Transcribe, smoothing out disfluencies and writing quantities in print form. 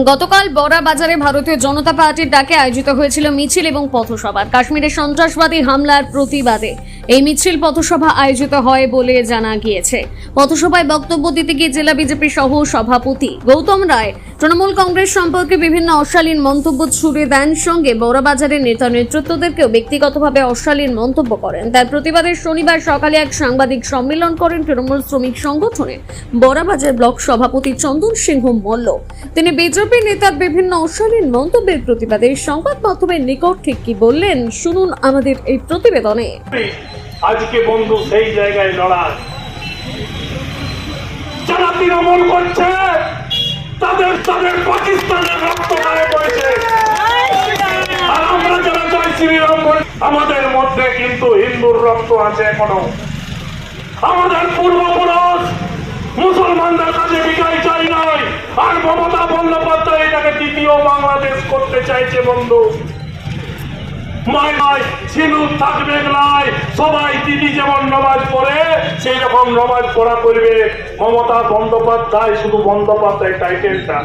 গতকাল বড়া বাজারে ভারতীয় জনতা পার্টির ডাকে আয়োজিত হয়েছিল মিছিল এবং পথসভা। কাশ্মীরে সন্ত্রাসবাদী হামলার প্রতিবাদে এই মিছিল পথসভা আয়োজিত হয় বলে জানা গিয়েছে। পথসভায় বক্তব্য দিতে গিয়ে জেলা বিজেপি সহ সভাপতি গৌতম রায় তৃণমূল কংগ্রেস সম্পর্কে বিভিন্ন অশালীন মন্তব্য ছুড়ে দেন, সঙ্গে বড়া বাজারের নেতা নেতৃত্বদেরকেও ব্যক্তিগতভাবে অশালীন মন্তব্য করেন। তার প্রতিবাদে শনিবার সকালে এক সাংবাদিক সম্মেলন করেন তৃণমূল শ্রমিক সংগঠনের বড়া বাজার ব্লক সভাপতি চন্দন সিংহ মল্ল। তিনি বিজেপি নেতার বিভিন্ন অশালীন মন্তব্যের প্রতিবাদে সংবাদ মাধ্যমের নিকট ঠিক কি বললেন শুনুন আমাদের এই প্রতিবেদনে। আজকে বন্ধু সেই জায়গায় লড়াই যারা তৃণমূল করছে তাদের পাকিস্তানের রক্ত গায়ে পড়েছে, আর আমরা যারা জয় শ্রীরাম আমাদের মধ্যে কিন্তু হিন্দুর রক্ত আছে এখনো। আমাদের পূর্বপুরুষ মুসলমানদের কাছে বিজয় চাই নাই, আর মমতা বন্দ্যোপাধ্যায় এটাকে দ্বিতীয় বাংলাদেশ করতে চাইছে বন্ধু। থাকবে নাই, সবাই দিদি যেমন নামাজ পড়ে সেই রকম নামাজ পড়া করবে। মমতা বন্দ্যোপাধ্যায় শুধু বন্দ্যোপাধ্যায় টাইটেলটা,